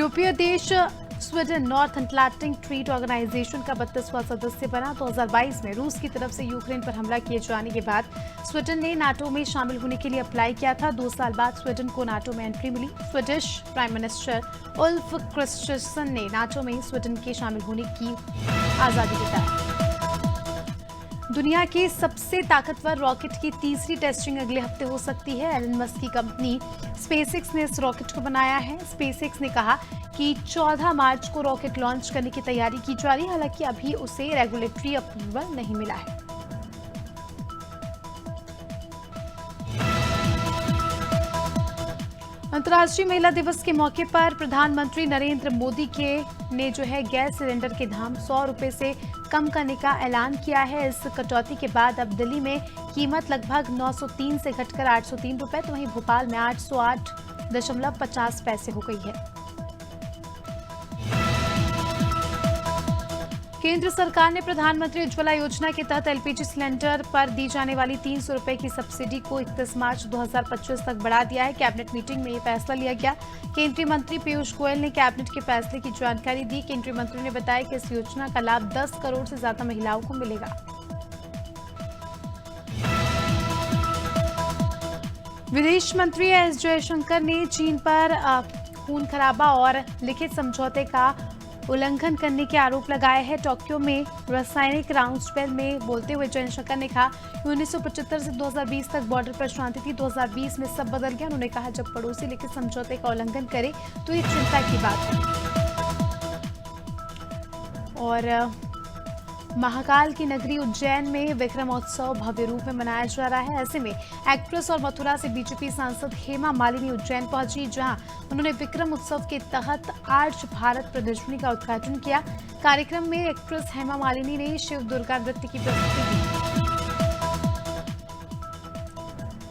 यूरोपीय देश Sweden North Atlantic treaty organization का 32वां सदस्य बना। 2022 में रूस की तरफ से यूक्रेन पर हमला किए जाने के बाद स्वीडन ने नाटो में शामिल होने के लिए अप्लाई किया था। 2 साल बाद स्वीडन को नाटो में एंट्री मिली। Swedish prime minister Ulf Kristersson ने नाटो में स्वीडन के शामिल होने की आजादी जताई। दुनिया के सबसे ताकतवर रॉकेट की तीसरी टेस्टिंग अगले हफ्ते हो सकती है। एलन मस्क की कंपनी स्पेसएक्स ने इस रॉकेट को बनाया है। स्पेसएक्स ने कहा कि 14 मार्च को रॉकेट लॉन्च करने की तैयारी की जा रही है, हालांकि अभी उसे रेगुलेटरी अप्रूवल नहीं मिला है। अंतर्राष्ट्रीय महिला दिवस के मौके पर प्रधानमंत्री नरेंद्र मोदी ने गैस सिलेंडर के दाम 100 रुपए से कम करने का ऐलान किया है। इस कटौती के बाद अब दिल्ली में कीमत लगभग 903 से घटकर 803 रुपए, तो वहीं भोपाल में 808.50 पैसे हो गई है। केंद्र सरकार ने प्रधानमंत्री उज्ज्वला योजना के तहत एलपीजी सिलेंडर पर दी जाने वाली 300 रुपए की सब्सिडी को 31 मार्च 2025 तक बढ़ा दिया है। कैबिनेट मीटिंग में ये फैसला लिया गया। केंद्रीय मंत्री पीयूष गोयल ने कैबिनेट के फैसले की जानकारी दी। केंद्रीय मंत्री ने बताया कि इस योजना का लाभ 10 करोड़ से ज्यादा महिलाओं को मिलेगा। विदेश मंत्री एस जयशंकर ने चीन पर खून खराबा और लिखित समझौते का उल्लंघन करने के आरोप लगाए हैं। टोक्यो में रासायनिक राउंड फेयर में बोलते हुए जयशंकर ने कहा कि 1975 से 2020 तक बॉर्डर पर शांति थी। 2020 में सब बदल गया। उन्होंने कहा, जब पड़ोसी लिखित समझौते का उल्लंघन करे तो ये चिंता की बात है। और महाकाल की नगरी उज्जैन में विक्रमोत्सव भव्य रूप में मनाया जा रहा है। ऐसे में एक्ट्रेस और मथुरा से बीजेपी सांसद हेमा मालिनी उज्जैन पहुंची, जहां उन्होंने विक्रम उत्सव के तहत आर्च भारत प्रदर्शनी का उद्घाटन किया। कार्यक्रम में एक्ट्रेस हेमा मालिनी ने शिव दुर्गा नृत्य की प्रस्तुति दी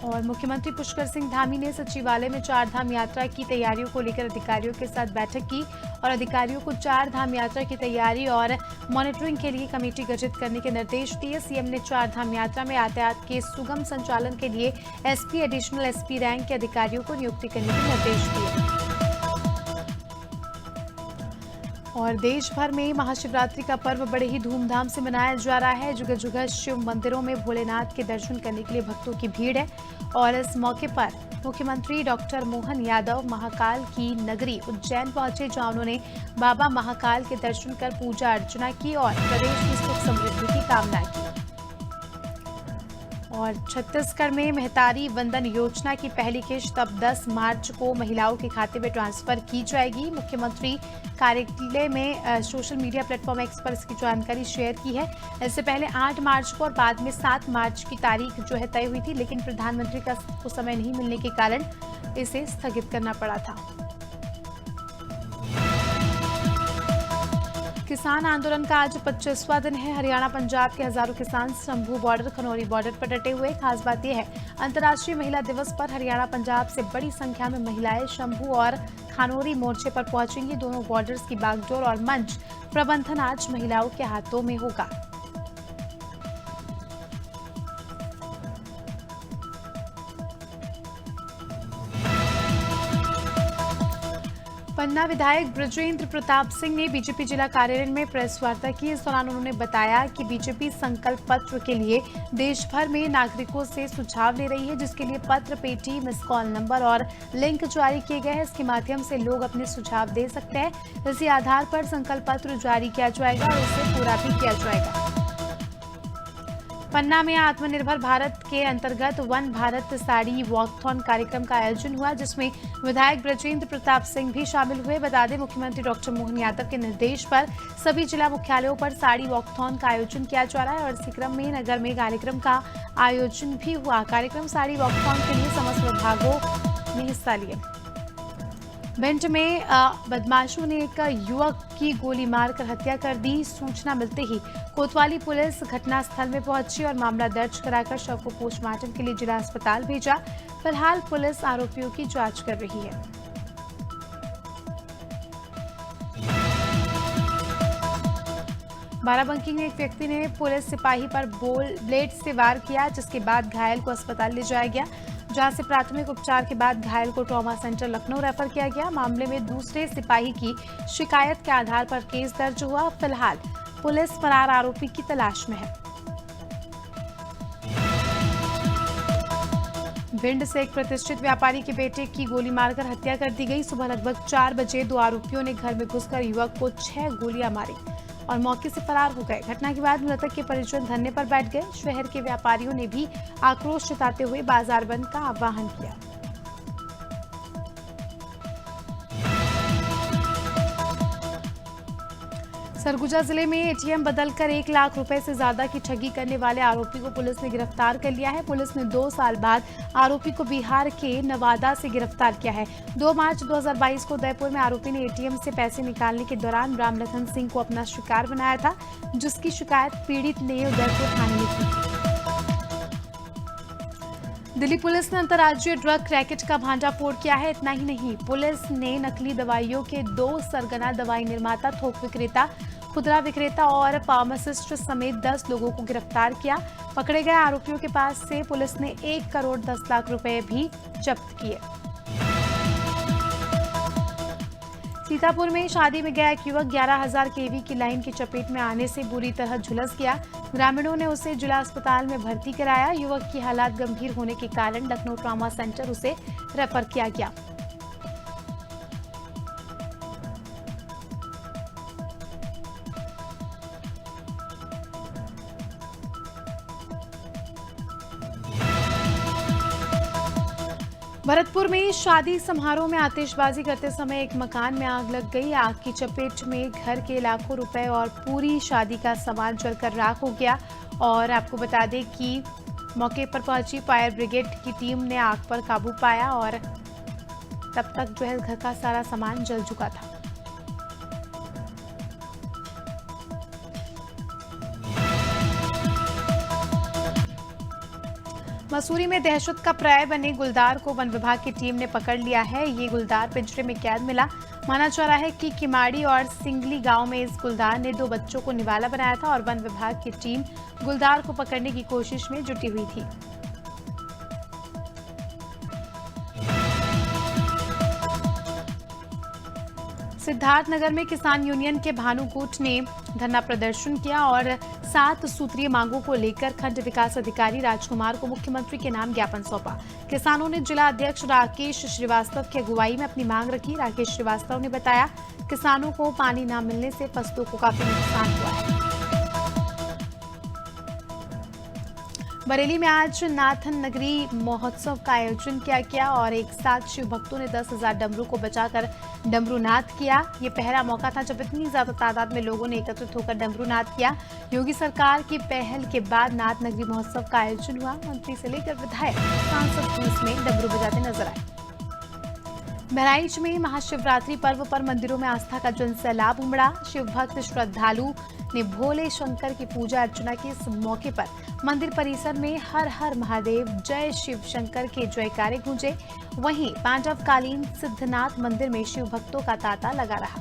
और मुख्यमंत्री पुष्कर सिंह धामी ने सचिवालय में 4 धाम यात्रा की तैयारियों को लेकर अधिकारियों के साथ बैठक की और अधिकारियों को 4 धाम यात्रा की तैयारी और मॉनिटरिंग के लिए कमेटी गठित करने के निर्देश दिए। सीएम ने 4 धाम यात्रा में यातायात के सुगम संचालन के लिए एसपी, एडिशनल एसपी रैंक के अधिकारियों को नियुक्ति करने के निर्देश दिए। और देश भर में महाशिवरात्रि का पर्व बड़े ही धूमधाम से मनाया जा रहा है। जगह जगह शिव मंदिरों में भोलेनाथ के दर्शन करने के लिए भक्तों की भीड़ है और इस मौके पर मुख्यमंत्री डॉक्टर मोहन यादव महाकाल की नगरी उज्जैन पहुंचे, जहां उन्होंने बाबा महाकाल के दर्शन कर पूजा अर्चना की और प्रदेश की सुख समृद्धि की कामना की। और छत्तीसगढ़ में महतारी वंदन योजना की पहली किश्त अब 10 मार्च को महिलाओं के खाते में ट्रांसफर की जाएगी। मुख्यमंत्री कार्यालय में सोशल मीडिया प्लेटफॉर्म एक्स पर इसकी जानकारी शेयर की है। इससे पहले 8 मार्च को और बाद में 7 मार्च की तारीख तय हुई थी, लेकिन प्रधानमंत्री का समय नहीं मिलने के कारण इसे स्थगित करना पड़ा था। किसान आंदोलन का आज 25वां दिन है। हरियाणा पंजाब के हजारों किसान शंभू बॉर्डर, खनौरी बॉर्डर पर डटे हुए। खास बात यह है, अंतर्राष्ट्रीय महिला दिवस पर हरियाणा पंजाब से बड़ी संख्या में महिलाएं शंभू और खानौरी मोर्चे पर पहुंचेंगी। दोनों बॉर्डर्स की बागडोर और मंच प्रबंधन आज महिलाओं के हाथों में होगा। पन्ना विधायक बृजेंद्र प्रताप सिंह ने बीजेपी जिला कार्यालय में प्रेस वार्ता की। इस दौरान उन्होंने बताया कि बीजेपी संकल्प पत्र के लिए देश भर में नागरिकों से सुझाव ले रही है, जिसके लिए पत्र, पेटी, मिस कॉल नंबर और लिंक जारी किए गए हैं। इसके माध्यम से लोग अपने सुझाव दे सकते हैं। इसी आधार पर संकल्प पत्र जारी किया जाएगा और उसे पूरा भी किया जाएगा। पन्ना में आत्मनिर्भर भारत के अंतर्गत वन भारत साड़ी वॉकथॉन कार्यक्रम का आयोजन हुआ, जिसमें विधायक बृजेंद्र प्रताप सिंह भी शामिल हुए। बता दें, मुख्यमंत्री डॉक्टर मोहन यादव के निर्देश पर सभी जिला मुख्यालयों पर साड़ी वॉकथॉन का आयोजन किया जा रहा है और इसी क्रम में नगर में कार्यक्रम का आयोजन भी हुआ। कार्यक्रम साड़ी वॉकथॉन के लिए समस्त विभागों ने हिस्सा लिया। भिंड में बदमाशों ने एक युवक की गोली मारकर हत्या कर दी। सूचना मिलते ही कोतवाली पुलिस घटनास्थल में पहुंची और मामला दर्ज कराकर शव को पोस्टमार्टम के लिए जिला अस्पताल भेजा। फिलहाल पुलिस आरोपियों की जांच कर रही है। बाराबंकी में एक व्यक्ति ने पुलिस सिपाही पर ब्लेड से वार किया, जिसके बाद घायल को अस्पताल ले जाया गया, जहां से प्राथमिक उपचार के बाद घायल को ट्रॉमा सेंटर लखनऊ रेफर किया गया। मामले में दूसरे सिपाही की शिकायत के आधार पर केस दर्ज हुआ। फिलहाल पुलिस फरार आरोपी की तलाश में है। भिंड से एक प्रतिष्ठित व्यापारी के बेटे की गोली मारकर हत्या कर दी गई। सुबह लगभग 4 बजे 2 आरोपियों ने घर में घुसकर युवक को 6 गोलियां मारी और मौके से फरार हो गए। घटना के बाद मृतक के परिजन धरने पर बैठ गए। शहर के व्यापारियों ने भी आक्रोश जताते हुए बाजार बंद का आह्वान किया। सरगुजा जिले में एटीएम बदलकर 1 लाख रुपए से ज्यादा की ठगी करने वाले आरोपी को पुलिस ने गिरफ्तार कर लिया है। पुलिस ने 2 साल बाद आरोपी को बिहार के नवादा से गिरफ्तार किया है। 2 मार्च 2022 को उदयपुर में आरोपी ने एटीएम से पैसे निकालने के दौरान रामलखन सिंह को अपना शिकार बनाया था, जिसकी शिकायत पीड़ित ने उदयपुर थाने में की थी। दिल्ली पुलिस ने अंतर्राज्यीय ड्रग रैकेट का भांडाफोड़ किया है। इतना ही नहीं, पुलिस ने नकली दवाइयों के 2 सरगना दवाई निर्माता, थोक विक्रेता, खुदरा विक्रेता और फार्मासिस्ट समेत 10 लोगों को गिरफ्तार किया। पकड़े गए आरोपियों के पास से पुलिस ने 1 करोड़ 10 लाख रुपए भी जब्त किए। सीतापुर में शादी में गया एक युवक 11,000 केवी की लाइन की चपेट में आने से बुरी तरह झुलस गया। ग्रामीणों ने उसे जिला अस्पताल में भर्ती कराया। युवक की हालत गंभीर होने के कारण लखनऊ ट्रॉमा सेंटर उसे रेफर किया गया। भरतपुर में शादी समारोह में आतिशबाजी करते समय एक मकान में आग लग गई। आग की चपेट में घर के लाखों रुपए और पूरी शादी का सामान जलकर राख हो गया। और आपको बता दें कि मौके पर पहुंची फायर ब्रिगेड की टीम ने आग पर काबू पाया और तब तक जो है घर का सारा सामान जल चुका था। मसूरी में दहशत का पर्याय बने गुलदार को वन विभाग की टीम ने पकड़ लिया है। ये गुलदार पिंजरे में कैद मिला। माना जा रहा है कि किमाड़ी और सिंगली गांव में इस गुलदार ने 2 बच्चों को निवाला बनाया था और वन विभाग की टीम गुलदार को पकड़ने की कोशिश में जुटी हुई थी। सिद्धार्थनगर में किसान यूनियन के भानुकूट ने धरना प्रदर्शन किया और 7 सूत्रीय मांगों को लेकर खंड विकास अधिकारी राजकुमार को मुख्यमंत्री के नाम ज्ञापन सौंपा। किसानों ने जिला अध्यक्ष राकेश श्रीवास्तव की अगुवाई में अपनी मांग रखी। राकेश श्रीवास्तव ने बताया, किसानों को पानी न मिलने से फसलों को काफी नुकसान हुआ है। बरेली में आज नाथन नगरी महोत्सव का आयोजन किया गया और एक साथ शिव भक्तों ने 10,000 डमरू को बचाकर डमरू नाद किया। ये पहला मौका था जब इतनी ज्यादा तादाद में लोगों ने एकत्रित होकर डमरू नाद किया। योगी सरकार की पहल के बाद नाथ नगरी महोत्सव का आयोजन हुआ। मंत्री से लेकर विधायक, सांसद भी इसमें डमरू बजाते नजर आए। बहराइच में महाशिवरात्रि पर्व पर मंदिरों में आस्था का जनसैलाब उमड़ा। शिव भक्त श्रद्धालु ने भोले शंकर की पूजा अर्चना के इस मौके पर मंदिर परिसर में हर हर महादेव, जय शिव शंकर के जयकारे गूंजे। वहीं पांडवकालीन सिद्धनाथ मंदिर में शिव भक्तों का तांता लगा रहा।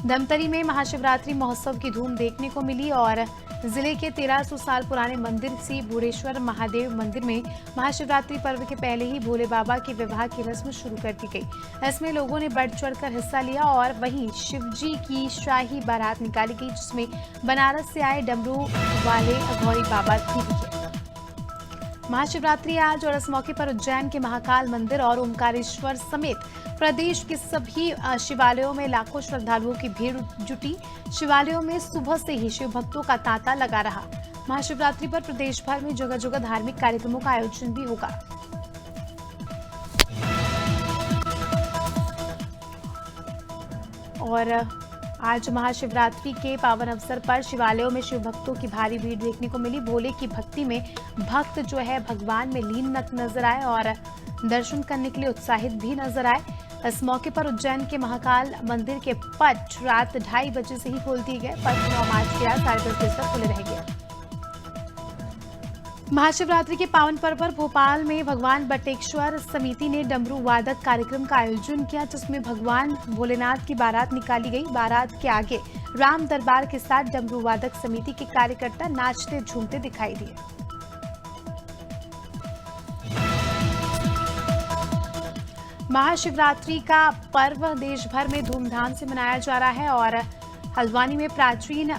धमतरी में महाशिवरात्रि महोत्सव की धूम देखने को मिली और जिले के 1300 साल पुराने मंदिर श्री भूरेश्वर महादेव मंदिर में महाशिवरात्रि पर्व के पहले ही भोले बाबा के विवाह की रस्म शुरू कर दी गई। इसमें लोगों ने बढ़ चढ़कर हिस्सा लिया और वहीं शिवजी की शाही बारात निकाली गई, जिसमें बनारस से आए डमरू वाले अघौरी बाबा भी दिखे। महाशिवरात्रि आज और इस मौके पर उज्जैन के महाकाल मंदिर और ओमकारेश्वर समेत प्रदेश के सभी शिवालयों में लाखों श्रद्धालुओं की भीड़ जुटी। शिवालयों में सुबह से ही शिव भक्तों का तांता लगा रहा। महाशिवरात्रि पर प्रदेश भर में जगह जगह धार्मिक कार्यक्रमों का आयोजन भी होगा। और आज महाशिवरात्रि के पावन अवसर पर शिवालयों में शिव भक्तों की भारी भीड़ देखने को मिली। भोले की भक्ति में भक्त जो है भगवान में लीन नजर आए और दर्शन करने के लिए उत्साहित भी नजर आए। इस मौके पर उज्जैन के महाकाल मंदिर के पट रात 2:30 बजे से ही खोल दिए गए। पट 9 मार्च की रात 10:30 बजे तक खुले रहेंगे। महाशिवरात्रि के पावन पर्व पर भोपाल में भगवान बटेश्वर समिति ने डमरू वादक कार्यक्रम का आयोजन किया, जिसमें भगवान भोलेनाथ की बारात निकाली गई। बारात के आगे राम दरबार के साथ डमरू वादक समिति के कार्यकर्ता नाचते झूमते दिखाई दिए। महाशिवरात्रि का पर्व देश भर में धूमधाम से मनाया जा रहा है और हल्द्वानी में प्राचीन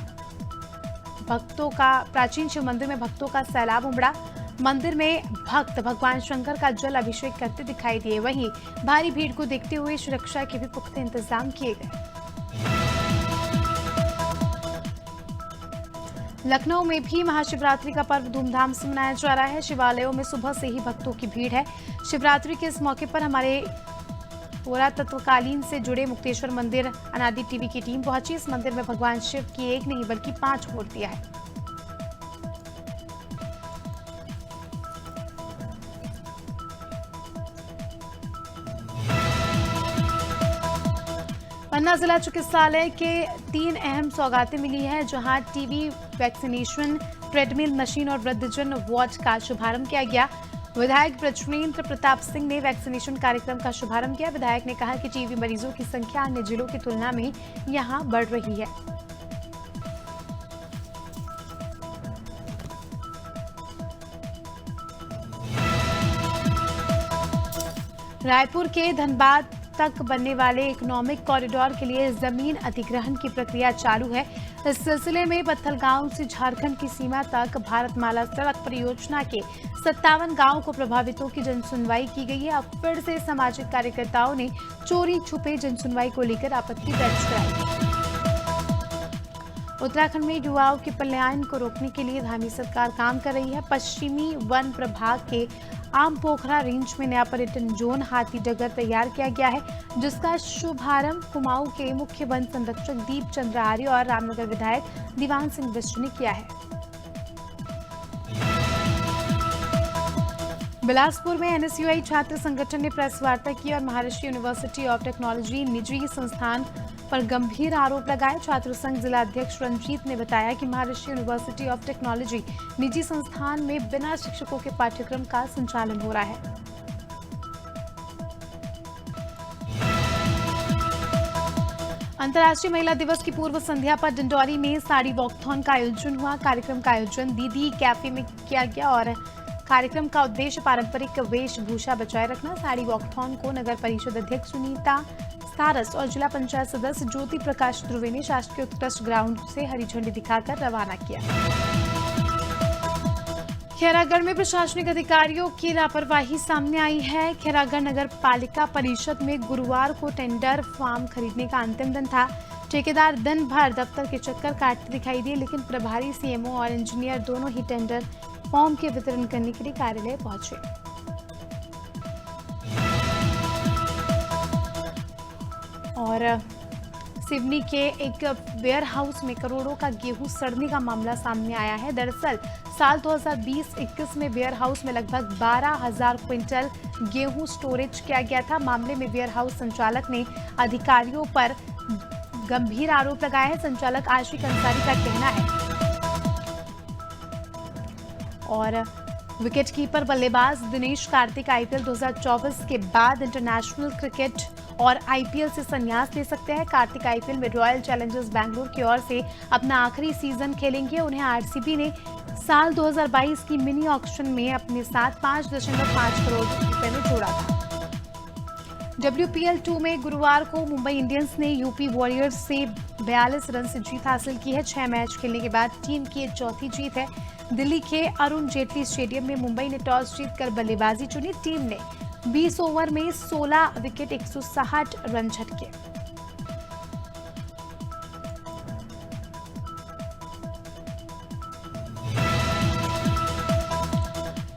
शिव मंदिर में भक्तों का सैलाब उमड़ा। मंदिर में भक्त भगवान शंकर का जल अभिषेक करते दिखाई दिए। वहीं भारी भीड़ को देखते हुए सुरक्षा के भी पुख्ते इंतजाम किए गए। लखनऊ में भी महाशिवरात्रि का पर्व धूमधाम से मनाया जा रहा है। शिवालयों में सुबह से ही भक्तों की भीड़ है। शिवरात्रि के इस मौके पर हमारे पुरातत्वकालीन से जुड़े मुक्तेश्वर मंदिर अनादि टीवी की टीम पहुंची। इस मंदिर में भगवान शिव की एक नहीं बल्कि 5 मूर्तियां हैं। पन्ना जिला चिकित्सालय के 3 अहम सौगातें मिली हैं, जहां टीबी वैक्सीनेशन, ट्रेडमिल मशीन और वृद्धजन वार्ड का शुभारंभ किया गया। विधायक ब्रजेंद्र प्रताप सिंह ने वैक्सीनेशन कार्यक्रम का शुभारंभ किया। विधायक ने कहा कि टीबी मरीजों की संख्या अन्य जिलों की तुलना में यहां बढ़ रही है। रायपुर के धनबाद तक बनने वाले इकोनॉमिक कॉरिडोर के लिए जमीन अधिग्रहण की प्रक्रिया चालू है। इस सिलसिले में पत्थलगांव से झारखंड की सीमा तक भारतमाला सड़क परियोजना के 57 गांवों को प्रभावितों की जनसुनवाई की गई है। अब फिर से सामाजिक कार्यकर्ताओं ने चोरी छुपे जनसुनवाई को लेकर आपत्ति दर्ज कराई। उत्तराखंड में युवाओं के पलायन को रोकने के लिए धामी सरकार काम कर रही है। पश्चिमी वन प्रभाग के आम पोखरा रेंज में नया पर्यटन जोन हाथी डगर तैयार किया गया है, जिसका शुभारंभ कुमाऊं के मुख्य वन संरक्षक दीप चंद्र आर्य और रामनगर विधायक दीवान सिंह बिष्ट ने किया है। बिलासपुर में एनएसयूआई छात्र संगठन ने प्रेस वार्ता की और महर्षि यूनिवर्सिटी ऑफ टेक्नोलॉजी निजी संस्थान पर गंभीर आरोप लगाए। छात्र संघ जिला अध्यक्ष रंजीत ने बताया कि महर्षि यूनिवर्सिटी ऑफ टेक्नोलॉजी निजी संस्थान में बिना शिक्षकों के पाठ्यक्रम का संचालन हो रहा है। अंतर्राष्ट्रीय महिला दिवस की पूर्व संध्या पर डिंडौरी में साड़ी वॉकथॉन का आयोजन हुआ। कार्यक्रम का आयोजन दीदी कैफे में किया गया और कार्यक्रम का उद्देश्य पारंपरिक वेशभूषा बचाए रखना। साड़ी वॉकथॉन को नगर परिषद अध्यक्ष सुनीता सारस और जिला पंचायत सदस्य ज्योति प्रकाश ध्रुवे ने शासकीय उत्कृष्ट ग्राउंड से हरी झंडी दिखाकर रवाना किया। खैरागढ़ में प्रशासनिक अधिकारियों की लापरवाही सामने आई है। खैरागढ़ नगर पालिका परिषद में गुरुवार को टेंडर फॉर्म खरीदने का अंतिम दिन था। ठेकेदार दिन भर दफ्तर के चक्कर काटते दिखाई दिए, लेकिन प्रभारी सीएमओ और इंजीनियर दोनों ही टेंडर फॉर्म के वितरण करने के लिए कार्यालय पहुंचे। और सिवनी के एक वेयर हाउस में करोड़ों का गेहूं सड़ने का मामला सामने आया है। दरअसल साल 2020-21 में वेयर हाउस में लगभग 12,000 क्विंटल गेहूं स्टोरेज किया गया था। मामले में वेयर हाउस संचालक ने अधिकारियों पर गंभीर आरोप लगाया है। संचालक आशिक अंसारी का कहना है और विकेटकीपर बल्लेबाज दिनेश कार्तिक आईपीएल 2024 के बाद इंटरनेशनल क्रिकेट और आईपीएल से संन्यास ले सकते हैं। कार्तिक आईपीएल में रॉयल चैलेंजर्स बैंगलोर की ओर से अपना आखिरी सीजन खेलेंगे। उन्हें आरसीबी ने साल 2022 की मिनी ऑक्शन में अपने साथ 5.5 करोड़ रुपए में जोड़ा था। WPL 2 में गुरुवार को मुंबई इंडियंस ने यूपी वॉरियर्स से 42 रन से जीत हासिल की है। 6 मैच खेलने के बाद टीम की ये चौथी जीत है। दिल्ली के अरुण जेटली स्टेडियम में मुंबई ने टॉस जीतकर बल्लेबाजी चुनी। टीम ने 20 ओवर में 16 विकेट 160 रन झटके।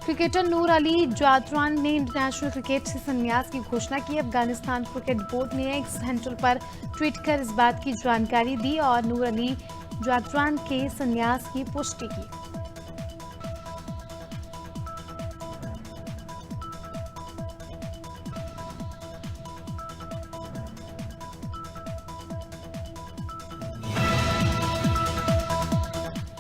क्रिकेटर नूर अली जादरान ने इंटरनेशनल क्रिकेट से संन्यास की घोषणा की। अफगानिस्तान क्रिकेट बोर्ड ने एक्स हैंडल पर ट्वीट कर इस बात की जानकारी दी और नूर अली जादरान के संन्यास की पुष्टि की।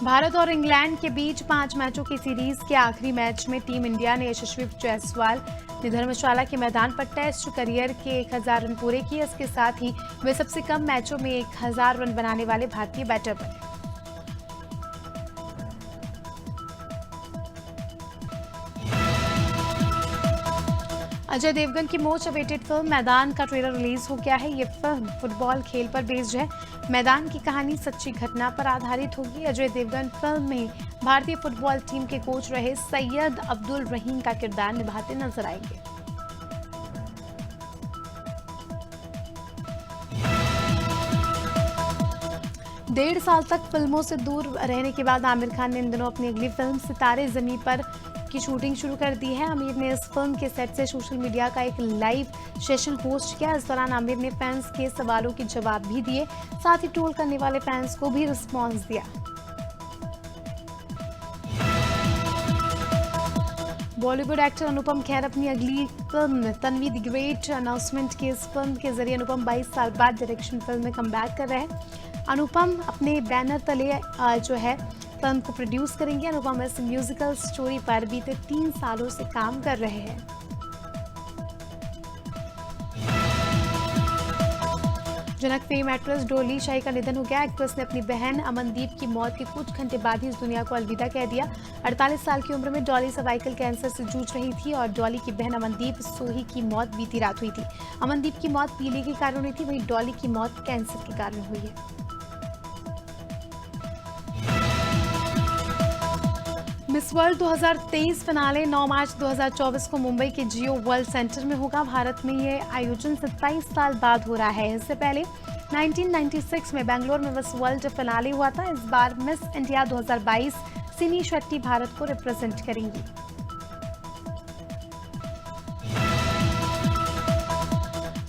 भारत और इंग्लैंड के बीच 5 मैचों की सीरीज के आखिरी मैच में टीम इंडिया ने यशस्वी जायसवाल ने धर्मशाला के मैदान पर टेस्ट करियर के 1000 रन पूरे किए। इसके साथ ही वे सबसे कम मैचों में 1000 रन बनाने वाले भारतीय बैटर बने। अजय देवगन की मोस्ट अवेटेड फिल्म मैदान का ट्रेलर रिलीज हो गया है। ये फिल्म फुटबॉल खेल पर बेस्ड है। मैदान की कहानी सच्ची घटना पर आधारित होगी। अजय देवगन फिल्म में भारतीय फुटबॉल टीम के कोच रहे सैयद अब्दुल रहीम का किरदार निभाते नजर आएंगे। डेढ़ साल तक फिल्मों से दूर रहने के बाद आमिर खान ने इन दिनों अपनी अगली फिल्म सितारे जमीं पर की शूटिंग शुरू कर दी है। आमिर ने इस फिल्म के सेट से सोशल मीडिया का एक लाइव सेशन होस्ट किया। इस दौरान आमिर ने फैंस के सवालों के जवाब भी दिए, साथ ही ट्रोल करने वाले फैंस को भी रिस्पॉन्स दिया। बॉलीवुड एक्टर अनुपम खेर अपनी अगली film Tanvi the great announcement की इस फिल्म के जरिए अनुपम 22 साल बाद डायरेक्शन फिल्म में कमबैक कर रहे हैं। अनुपम अपने बैनर तले जो है फिल्म को प्रोड्यूस करेंगे। अनुपम इस म्यूजिकल स्टोरी पर बीते 3 सालों से काम कर रहे हैं। जनक फेम एक्ट्रेस डोली शाही का निधन हो गया। एक्ट्रेस ने अपनी बहन अमनदीप की मौत के कुछ घंटे बाद ही इस दुनिया को अलविदा कह दिया। 48 साल की उम्र में डॉली सर्वाइकल कैंसर से जूझ रही थी और डॉली की बहन अमनदीप सोही की मौत बीती रात हुई थी। अमनदीप की मौत पीलिया के कारण हुई थी, वहीं डॉली की मौत कैंसर के कारण हुई है। मिस वर्ल्ड 2023 फिनाले 9 मार्च 2024 को मुंबई के जियो वर्ल्ड सेंटर में होगा। भारत में यह आयोजन 27 साल बाद हो रहा है। इससे पहले 1996 में बेंगलोर में मिस वर्ल्ड फिनाले हुआ था। इस बार मिस इंडिया 2022 सिनी शेट्टी भारत को रिप्रेजेंट करेंगी।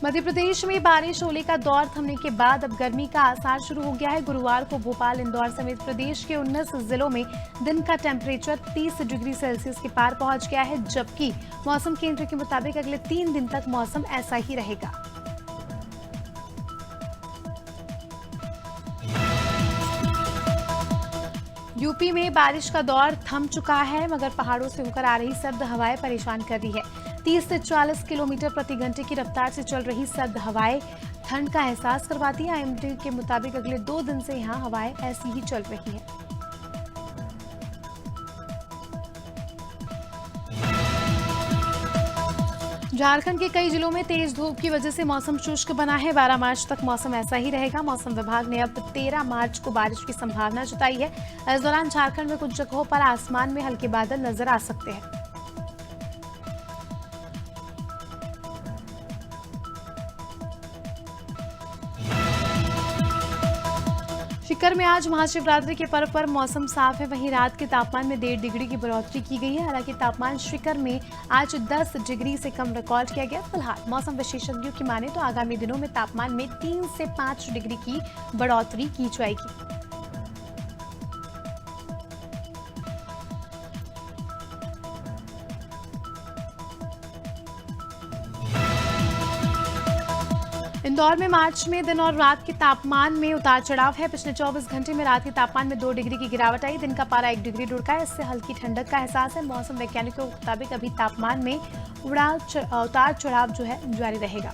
मध्य प्रदेश में बारिश होने का दौर थमने के बाद अब गर्मी का आसार शुरू हो गया है। गुरुवार को भोपाल, इंदौर समेत प्रदेश के 19 जिलों में दिन का टेम्परेचर 30 डिग्री सेल्सियस के पार पहुंच गया है, जबकि मौसम केंद्र के मुताबिक अगले 3 दिन तक मौसम ऐसा ही रहेगा। यूपी में बारिश का दौर थम चुका है, मगर पहाड़ों से होकर आ रही सर्द हवाएं परेशान कर रही है। 30 से 40 किलोमीटर प्रति घंटे की रफ्तार से चल रही सर्द हवाएं ठंड का एहसास करवाती है। आईएमडी के मुताबिक अगले 2 दिन से यहां हवाएं ऐसी ही चल रही हैं। झारखंड के कई जिलों में तेज धूप की वजह से मौसम शुष्क बना है। 12 मार्च तक मौसम ऐसा ही रहेगा। मौसम विभाग ने अब 13 मार्च को बारिश की संभावना जताई है। इस दौरान झारखंड में कुछ जगहों पर आसमान में हल्के बादल नजर आ सकते हैं। सीकर में आज महाशिवरात्रि के पर्व पर मौसम साफ है। वहीं रात के तापमान में 1.5 डिग्री की बढ़ोतरी की गई है। हालांकि तापमान सीकर में आज 10 डिग्री से कम रिकॉर्ड किया गया। फिलहाल मौसम विशेषज्ञों की माने तो आगामी दिनों में तापमान में 3 से 5 डिग्री की बढ़ोतरी की जाएगी। इंदौर में मार्च में दिन और रात के तापमान में उतार चढ़ाव है। पिछले 24 घंटे में रात के तापमान में 2 डिग्री की गिरावट आई। दिन का पारा 1 डिग्री लुढ़का है। इससे हल्की ठंडक का एहसास है। मौसम वैज्ञानिकों के मुताबिक अभी तापमान में उतार चढ़ाव जो है जारी रहेगा।